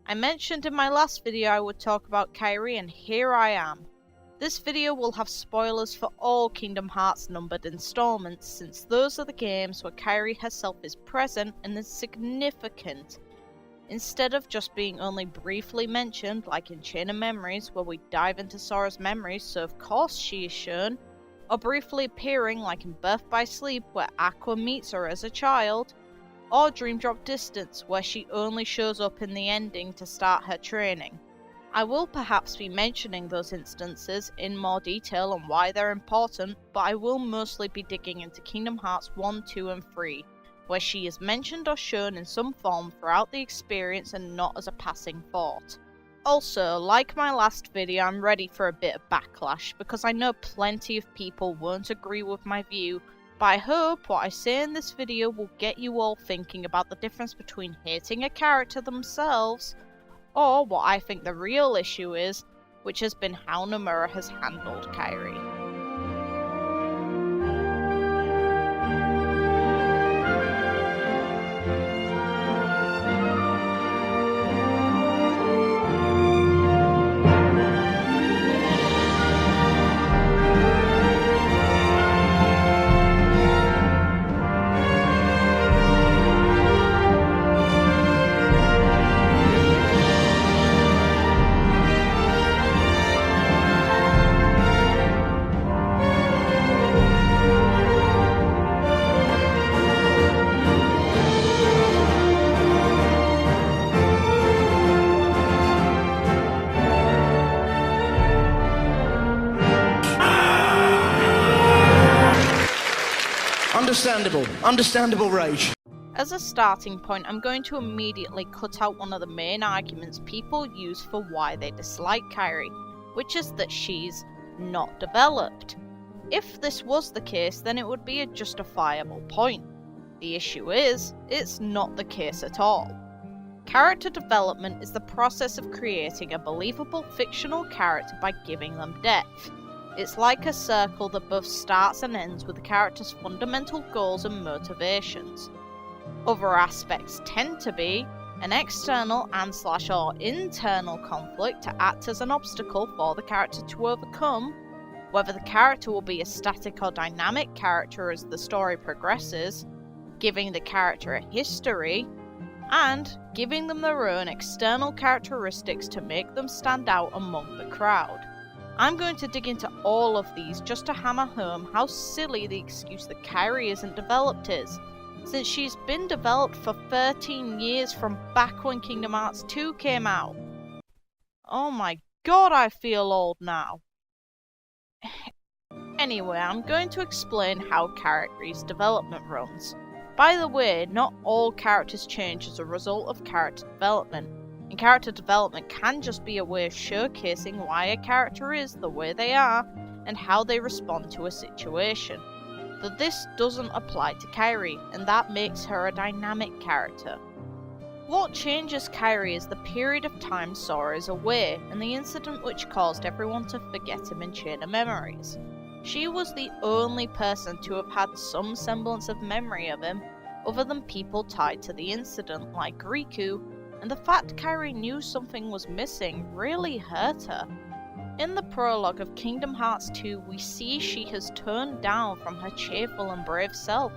I mentioned in my last video I would talk about Kairi, and here I am. This video will have spoilers for all Kingdom Hearts numbered installments, since those are the games where Kairi herself is present and is significant, instead of just being only briefly mentioned like in Chain of Memories where we dive into Sora's memories so of course she is shown, or briefly appearing like in Birth by Sleep where Aqua meets her as a child, or Dream Drop Distance where she only shows up in the ending to start her training. I will perhaps be mentioning those instances in more detail on why they're important, but I will mostly be digging into Kingdom Hearts 1, 2 and 3, where she is mentioned or shown in some form throughout the experience and not as a passing thought. Also, like my last video, I'm ready for a bit of backlash, because I know plenty of people won't agree with my view, but I hope what I say in this video will get you all thinking about the difference between hating a character themselves, or what I think the real issue is, which has been how Nomura has handled Kairi. Understandable rage. As a starting point, I'm going to immediately cut out one of the main arguments people use for why they dislike Kairi, which is that she's not developed. If this was the case, then it would be a justifiable point. The issue is, it's not the case at all. Character development is the process of creating a believable fictional character by giving them depth. It's like a circle that both starts and ends with the character's fundamental goals and motivations. Other aspects tend to be an external and/or internal conflict to act as an obstacle for the character to overcome, whether the character will be a static or dynamic character as the story progresses, giving the character a history, and giving them their own external characteristics to make them stand out among the crowd. I'm going to dig into all of these just to hammer home how silly the excuse that Kairi isn't developed is, since she's been developed for 13 years from back when Kingdom Hearts 2 came out. Oh my god, I feel old now. Anyway, I'm going to explain how Kairi's development runs. By the way, not all characters change as a result of character development. And character development can just be a way of showcasing why a character is the way they are and how they respond to a situation. But this doesn't apply to Kairi, and that makes her a dynamic character. What changes Kairi is the period of time Sora is away and the incident which caused everyone to forget him in Chain of Memories. She was the only person to have had some semblance of memory of him other than people tied to the incident like Riku, and the fact Kairi knew something was missing really hurt her. In the prologue of Kingdom Hearts 2, we see she has turned down from her cheerful and brave self,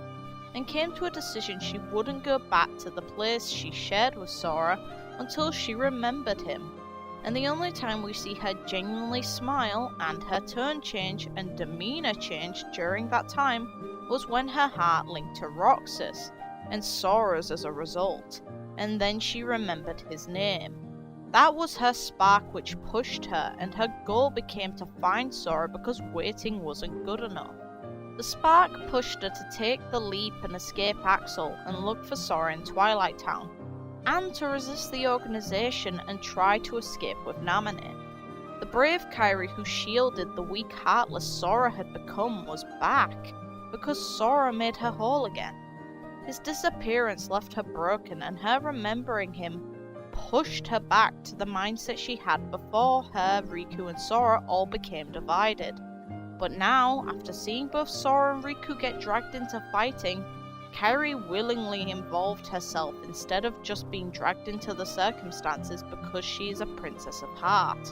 and came to a decision she wouldn't go back to the place she shared with Sora until she remembered him. And the only time we see her genuinely smile and her tone change and demeanor change during that time was when her heart linked to Roxas, and Sora's as a result. And then she remembered his name. That was her spark which pushed her, and her goal became to find Sora because waiting wasn't good enough. The spark pushed her to take the leap and escape Axel and look for Sora in Twilight Town, and to resist the organization and try to escape with Naminé. The brave Kairi who shielded the weak heartless Sora had become was back, because Sora made her whole again. His disappearance left her broken, and her remembering him pushed her back to the mindset she had before her, Riku and Sora all became divided. But now, after seeing both Sora and Riku get dragged into fighting, Kairi willingly involved herself instead of just being dragged into the circumstances because she is a princess of heart.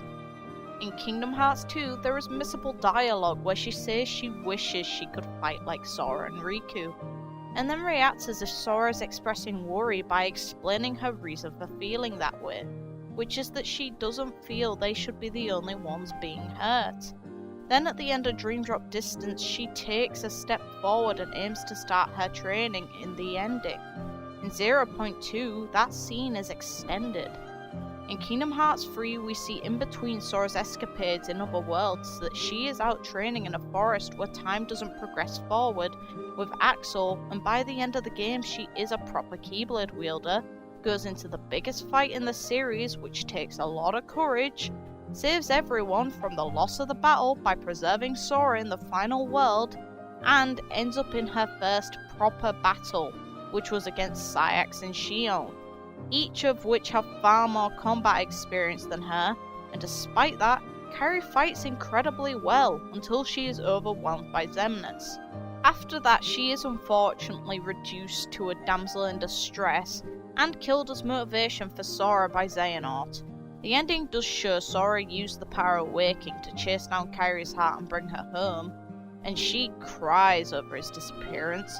In Kingdom Hearts 2, there is missable dialogue where she says she wishes she could fight like Sora and Riku, and then reacts as if Sora is expressing worry by explaining her reason for feeling that way, which is that she doesn't feel they should be the only ones being hurt. Then at the end of Dream Drop Distance, she takes a step forward and aims to start her training in the ending. In 0.2, that scene is extended. In Kingdom Hearts 3, we see in between Sora's escapades in other worlds that she is out training in a forest where time doesn't progress forward with Axel, and by the end of the game she is a proper Keyblade wielder, goes into the biggest fight in the series, which takes a lot of courage, saves everyone from the loss of the battle by preserving Sora in the final world, and ends up in her first proper battle, which was against Saïx and Xion, each of which have far more combat experience than her, and despite that, Kairi fights incredibly well until she is overwhelmed by Xemnas. After that, she is unfortunately reduced to a damsel in distress and killed as motivation for Sora by Xehanort. The ending does show Sora use the power of waking to chase down Kairi's heart and bring her home, and she cries over his disappearance.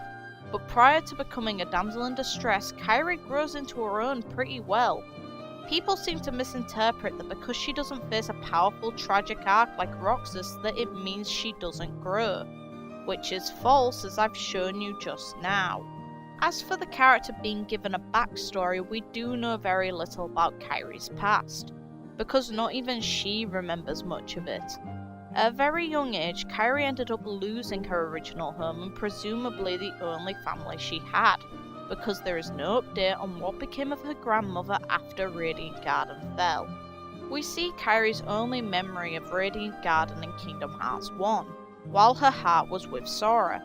But prior to becoming a damsel in distress, Kairi grows into her own pretty well. People seem to misinterpret that because she doesn't face a powerful tragic arc like Roxas that it means she doesn't grow, which is false as I've shown you just now. As for the character being given a backstory, we do know very little about Kairi's past, because not even she remembers much of it. At a very young age, Kairi ended up losing her original home and presumably the only family she had, because there is no update on what became of her grandmother after Radiant Garden fell. We see Kairi's only memory of Radiant Garden in Kingdom Hearts 1, while her heart was with Sora,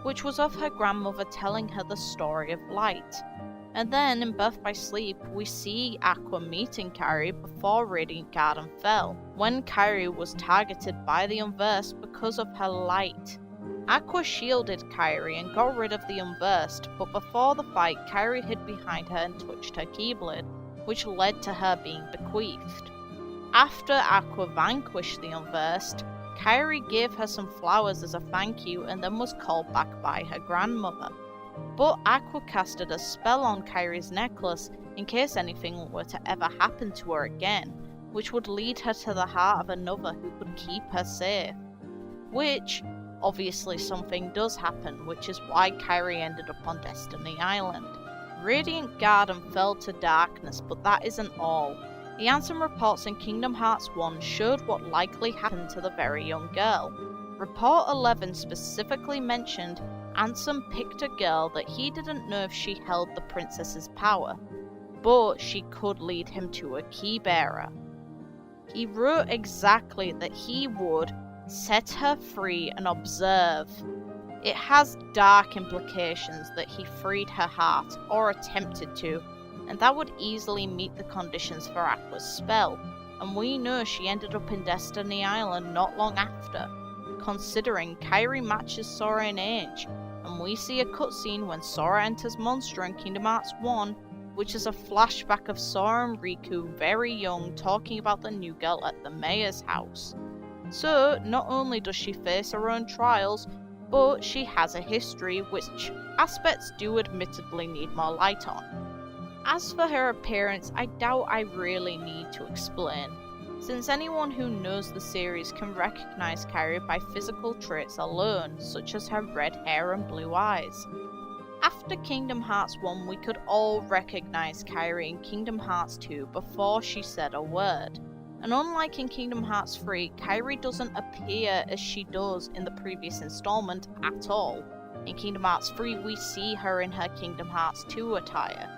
which was of her grandmother telling her the story of light. And then in Birth by Sleep, we see Aqua meeting Kairi before Radiant Garden fell, when Kairi was targeted by the Unversed because of her light. Aqua shielded Kairi and got rid of the Unversed, but before the fight, Kairi hid behind her and touched her Keyblade, which led to her being bequeathed. After Aqua vanquished the Unversed, Kairi gave her some flowers as a thank you and then was called back by her grandmother. But Aqua casted a spell on Kairi's necklace in case anything were to ever happen to her again, which would lead her to the heart of another who could keep her safe. Which, obviously something does happen, which is why Kairi ended up on Destiny Island. Radiant Garden fell to darkness, but that isn't all. The Ansem reports in Kingdom Hearts 1 showed what likely happened to the very young girl. Report 11 specifically mentioned Ansem picked a girl that he didn't know if she held the princess's power, but she could lead him to a key bearer. He wrote exactly that he would set her free and observe. It has dark implications that he freed her heart, or attempted to, and that would easily meet the conditions for Aqua's spell, and we know she ended up in Destiny Island not long after, considering Kairi matches Sora in age, and we see a cutscene when Sora enters Monstra in Kingdom Hearts 1, which is a flashback of Sora and Riku very young talking about the new girl at the mayor's house. So, not only does she face her own trials, but she has a history which aspects do admittedly need more light on. As for her appearance, I doubt I really need to explain, since anyone who knows the series can recognise Kairi by physical traits alone, such as her red hair and blue eyes. After Kingdom Hearts 1, we could all recognise Kairi in Kingdom Hearts 2 before she said a word. And unlike in Kingdom Hearts 3, Kairi doesn't appear as she does in the previous installment at all. In Kingdom Hearts 3, we see her in her Kingdom Hearts 2 attire.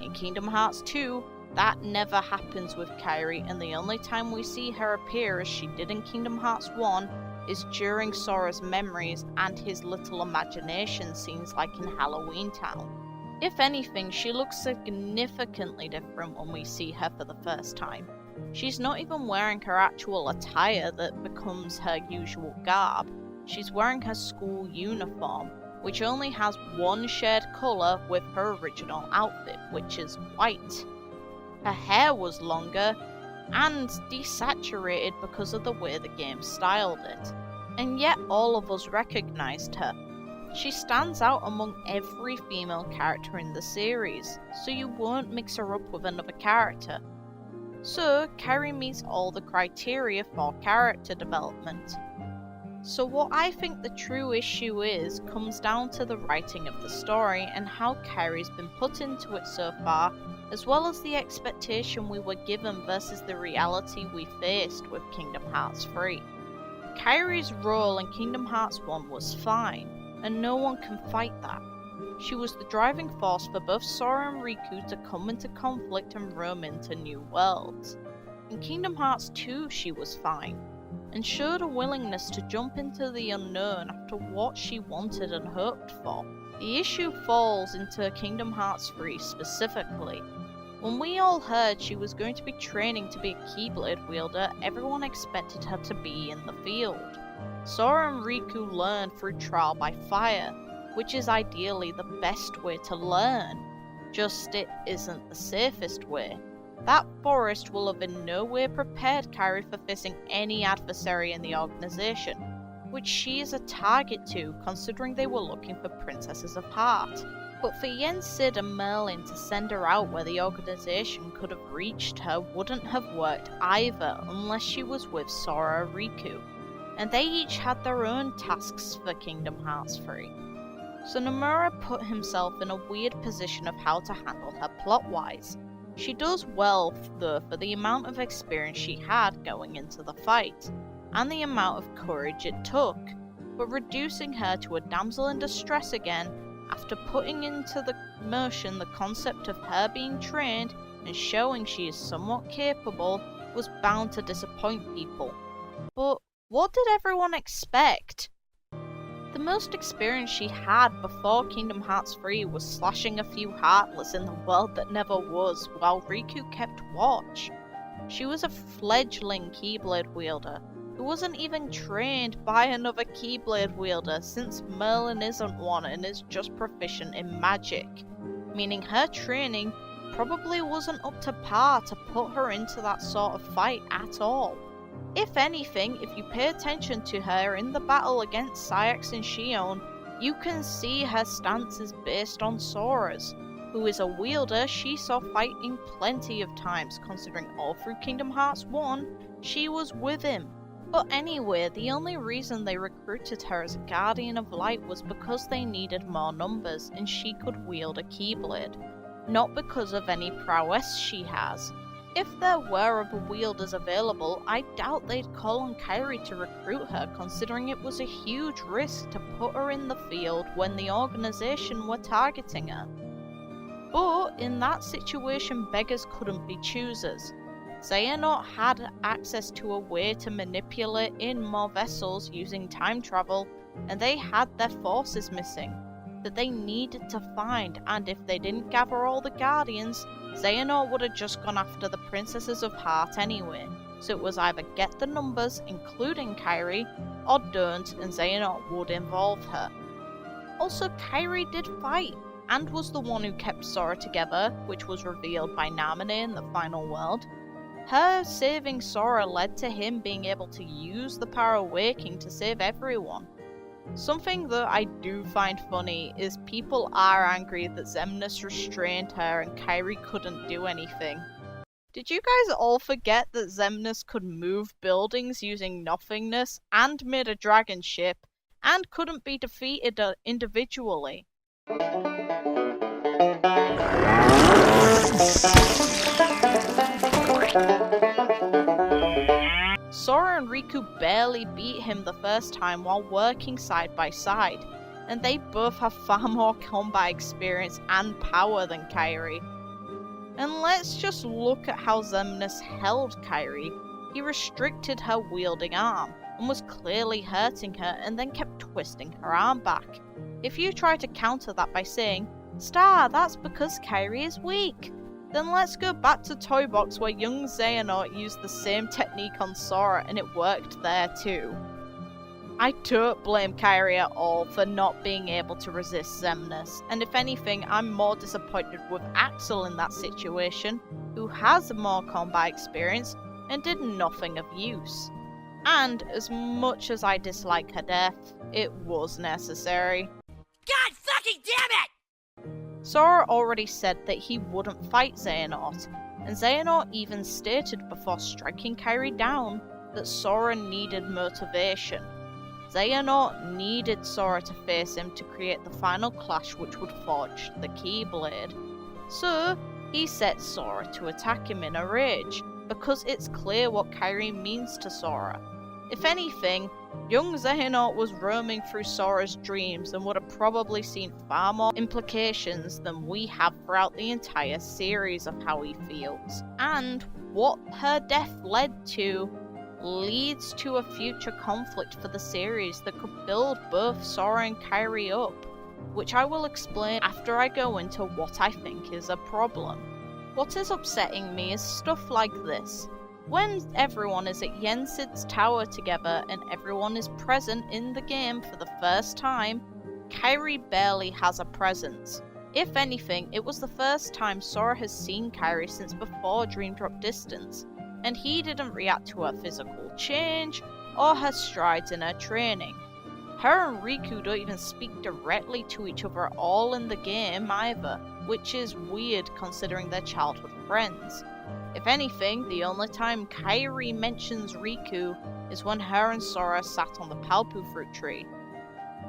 In Kingdom Hearts 2, that never happens with Kairi, and the only time we see her appear as she did in Kingdom Hearts 1 is during Sora's memories and his little imagination scenes like in Halloween Town. If anything, she looks significantly different when we see her for the first time. She's not even wearing her actual attire that becomes her usual garb. She's wearing her school uniform, which only has one shared colour with her original outfit, which is white. Her hair was longer and desaturated because of the way the game styled it, and yet all of us recognised her. She stands out among every female character in the series, so you won't mix her up with another character. So, Kairi meets all the criteria for character development. So what I think the true issue is comes down to the writing of the story and how Kairi's been put into it so far, as well as the expectation we were given versus the reality we faced with Kingdom Hearts 3. Kairi's role in Kingdom Hearts 1 was fine, and no one can fight that. She was the driving force for both Sora and Riku to come into conflict and roam into new worlds. In Kingdom Hearts 2 she was fine, and showed a willingness to jump into the unknown after what she wanted and hoped for. The issue falls into Kingdom Hearts 3 specifically. When we all heard she was going to be training to be a Keyblade wielder, everyone expected her to be in the field. Sora and Riku learn through trial by fire, which is ideally the best way to learn, just it isn't the safest way. That forest will have in no way prepared Kairi for facing any adversary in the organization, which she is a target to considering they were looking for Princesses of Heart. But for Yen Sid and Merlin to send her out where the organization could have reached her wouldn't have worked either unless she was with Sora or Riku, and they each had their own tasks for Kingdom Hearts 3. So Nomura put himself in a weird position of how to handle her plot-wise. She does well though for the amount of experience she had going into the fight, and the amount of courage it took, but reducing her to a damsel in distress again after putting into the motion the concept of her being trained and showing she is somewhat capable was bound to disappoint people. But what did everyone expect? The most experience she had before Kingdom Hearts 3 was slashing a few Heartless in the world that never was, while Riku kept watch. She was a fledgling Keyblade wielder, who wasn't even trained by another Keyblade wielder since Merlin isn't one and is just proficient in magic, meaning her training probably wasn't up to par to put her into that sort of fight at all. If anything, if you pay attention to her in the battle against Saïx and Xion, you can see her stance is based on Sora's, who is a wielder she saw fighting plenty of times considering all through Kingdom Hearts 1 she was with him. But anyway, the only reason they recruited her as a Guardian of Light was because they needed more numbers and she could wield a Keyblade, not because of any prowess she has. If there were other wielders available, I doubt they'd call on Kairi to recruit her, considering it was a huge risk to put her in the field when the organization were targeting her. But in that situation, beggars couldn't be choosers. Xehanort had access to a way to manipulate in more vessels using time travel, and they had their forces missing that they needed to find, and if they didn't gather all the Guardians, Xehanort would have just gone after the Princesses of Heart anyway, so it was either get the numbers, including Kairi, or don't, and Xehanort would involve her. Also, Kairi did fight, and was the one who kept Sora together, which was revealed by Naminé in the final world. Her saving Sora led to him being able to use the power of waking to save everyone. Something that I do find funny is people are angry that Xemnas restrained her and Kairi couldn't do anything. Did you guys all forget that Xemnas could move buildings using nothingness and made a dragon ship and couldn't be defeated individually? Sora and Riku barely beat him the first time while working side by side, and they both have far more combat experience and power than Kairi. And let's just look at how Xemnas held Kairi. He restricted her wielding arm, and was clearly hurting her and then kept twisting her arm back. If you try to counter that by saying, "Star, that's because Kairi is weak," then let's go back to Toy Box where young Xehanort used the same technique on Sora and it worked there too. I don't blame Kairi at all for not being able to resist Xemnas, and if anything, I'm more disappointed with Axel in that situation, who has more combat experience and did nothing of use. And as much as I dislike her death, it was necessary. God fucking damn it! Sora already said that he wouldn't fight Xehanort, and Xehanort even stated before striking Kairi down that Sora needed motivation. Xehanort needed Sora to face him to create the final clash which would forge the Keyblade. So, he set Sora to attack him in a rage, because it's clear what Kairi means to Sora. If anything, young Xehanort was roaming through Sora's dreams and would have probably seen far more implications than we have throughout the entire series of how he feels. And what her death led to leads to a future conflict for the series that could build both Sora and Kairi up, which I will explain after I go into what I think is a problem. What is upsetting me is stuff like this. When everyone is at Yensid's tower together and everyone is present in the game for the first time, Kairi barely has a presence. If anything, it was the first time Sora has seen Kairi since before Dream Drop Distance, and he didn't react to her physical change or her strides in her training. Her and Riku don't even speak directly to each other at all in the game either, which is weird considering they're childhood friends. If anything, the only time Kairi mentions Riku is when her and Sora sat on the Palpu fruit tree.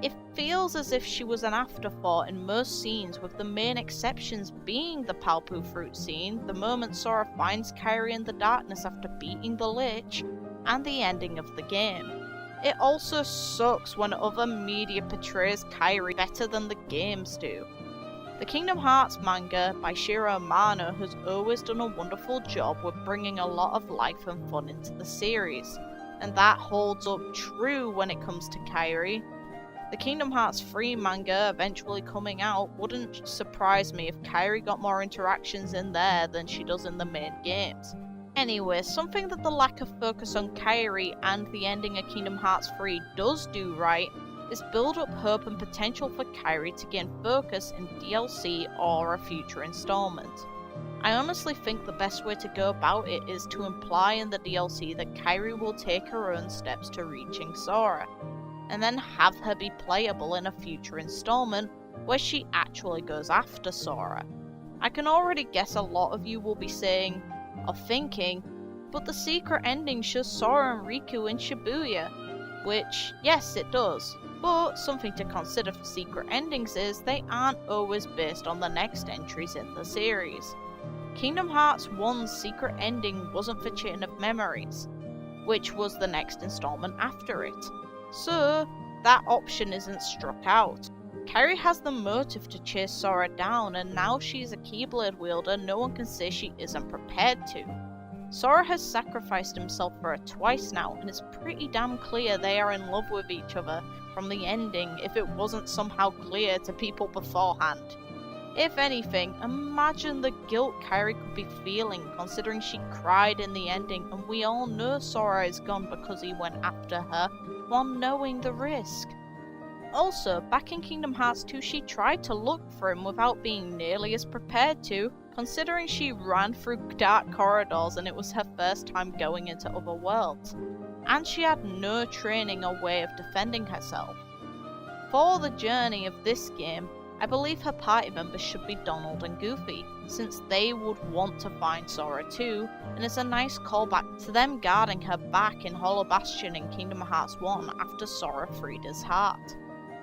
It feels as if she was an afterthought in most scenes, with the main exceptions being the Palpu fruit scene, the moment Sora finds Kairi in the darkness after beating the Lich, and the ending of the game. It also sucks when other media portrays Kairi better than the games do. The Kingdom Hearts manga by Shiro Amano has always done a wonderful job with bringing a lot of life and fun into the series, and that holds up true when it comes to Kairi. The Kingdom Hearts 3 manga eventually coming out wouldn't surprise me if Kairi got more interactions in there than she does in the main games. Anyway, something that the lack of focus on Kairi and the ending of Kingdom Hearts 3 does do right is build up hope and potential for Kairi to gain focus in DLC or a future installment. I honestly think the best way to go about it is to imply in the DLC that Kairi will take her own steps to reaching Sora, and then have her be playable in a future installment where she actually goes after Sora. I can already guess a lot of you will be saying, or thinking, but the secret ending shows Sora and Riku in Shibuya, which, yes it does. But something to consider for secret endings is they aren't always based on the next entries in the series. Kingdom Hearts 1's secret ending wasn't for Chain of Memories, which was the next installment after it. So, that option isn't struck out. Kairi has the motive to chase Sora down, and now she's a Keyblade wielder, no one can say she isn't prepared to. Sora has sacrificed himself for her twice now, and it's pretty damn clear they are in love with each other from the ending if it wasn't somehow clear to people beforehand. If anything, imagine the guilt Kairi could be feeling considering she cried in the ending, and we all know Sora is gone because he went after her while knowing the risk. Also, back in Kingdom Hearts 2 she tried to look for him without being nearly as prepared to, considering she ran through dark corridors and it was her first time going into other worlds, and she had no training or way of defending herself. For the journey of this game, I believe her party members should be Donald and Goofy, since they would want to find Sora too, and it's a nice callback to them guarding her back in Hollow Bastion in Kingdom Hearts 1 after Sora freed his heart.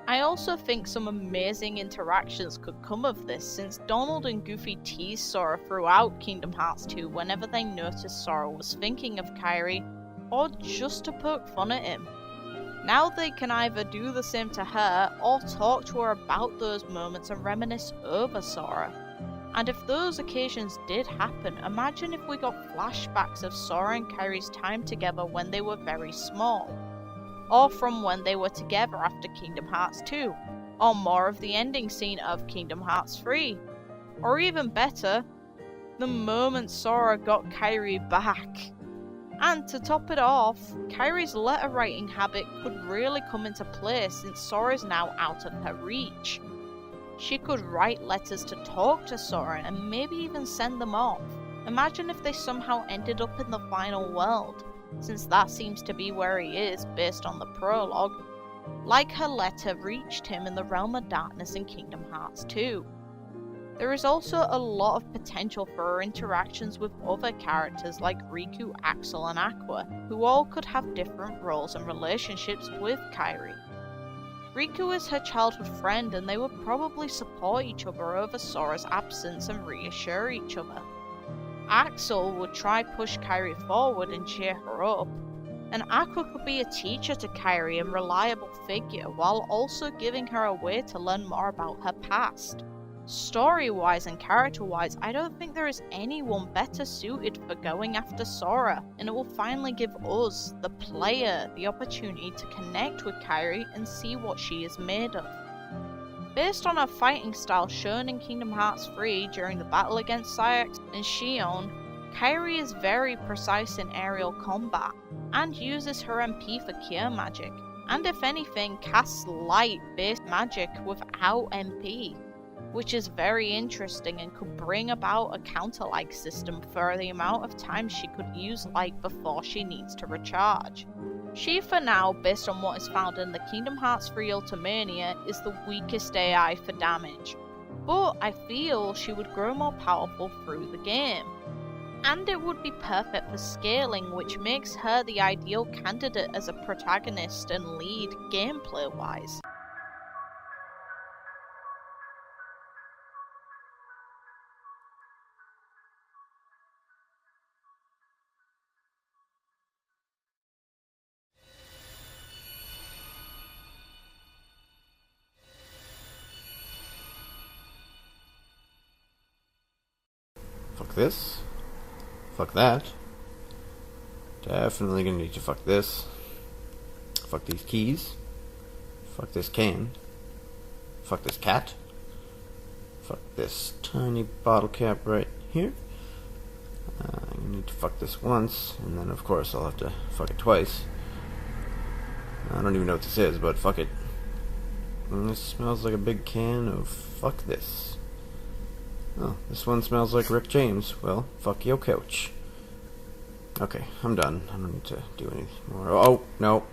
I also think some amazing interactions could come of this, since Donald and Goofy teased Sora throughout Kingdom Hearts 2 whenever they noticed Sora was thinking of Kairi, or just to poke fun at him. Now they can either do the same to her, or talk to her about those moments and reminisce over Sora. And if those occasions did happen, imagine if we got flashbacks of Sora and Kairi's time together when they were very small, or from when they were together after Kingdom Hearts 2, or more of the ending scene of Kingdom Hearts 3. Or even better, the moment Sora got Kairi back. And to top it off, Kairi's letter writing habit could really come into play since Sora is now out of her reach. She could write letters to talk to Sora and maybe even send them off. Imagine if they somehow ended up in the final world, since that seems to be where he is based on the prologue, like her letter reached him in the Realm of Darkness in Kingdom Hearts 2. There is also a lot of potential for her interactions with other characters like Riku, Axel and Aqua, who all could have different roles and relationships with Kairi. Riku is her childhood friend and they would probably support each other over Sora's absence and reassure each other. Axel would try push Kairi forward and cheer her up, and Aqua could be a teacher to Kairi and reliable figure while also giving her a way to learn more about her past. Story-wise and character-wise, I don't think there is anyone better suited for going after Sora, and it will finally give us, the player, the opportunity to connect with Kairi and see what she is made of. Based on her fighting style shown in Kingdom Hearts 3 during the battle against Sayax and Xion, Kairi is very precise in aerial combat, and uses her MP for cure magic, and if anything casts light-based magic without MP, which is very interesting and could bring about a counter-like system for the amount of time she could use light before she needs to recharge. She, for now, based on what is found in the Kingdom Hearts 3 Ultimania, is the weakest AI for damage, but I feel she would grow more powerful through the game. And it would be perfect for scaling, which makes her the ideal candidate as a protagonist and lead gameplay-wise. Fuck this. Fuck that. Definitely gonna need to fuck this. Fuck these keys. Fuck this can. Fuck this cat. Fuck this tiny bottle cap right here. I need to fuck this once, and then of course I'll have to fuck it twice. I don't even know what this is, but fuck it. And this smells like a big can of fuck this. Oh, this one smells like Rick James. Well, fuck your coach. Okay, I'm done. I don't need to do anything more. Oh, no.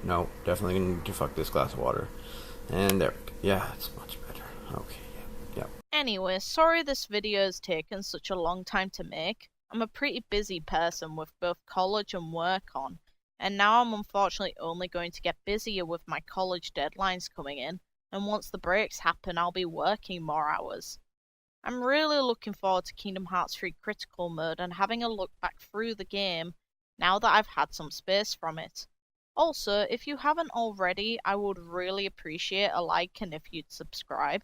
Definitely need to fuck this glass of water. And there we go. Yeah, it's much better. Okay, yeah. Anyway, sorry this video has taken such a long time to make. I'm a pretty busy person with both college and work on, and now I'm unfortunately only going to get busier with my college deadlines coming in, and once the breaks happen I'll be working more hours. I'm really looking forward to Kingdom Hearts 3 Critical Mode and having a look back through the game now that I've had some space from it. Also, if you haven't already, I would really appreciate a like and if you'd subscribe.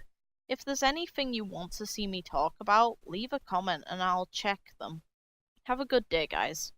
If there's anything you want to see me talk about, leave a comment and I'll check them. Have a good day, guys.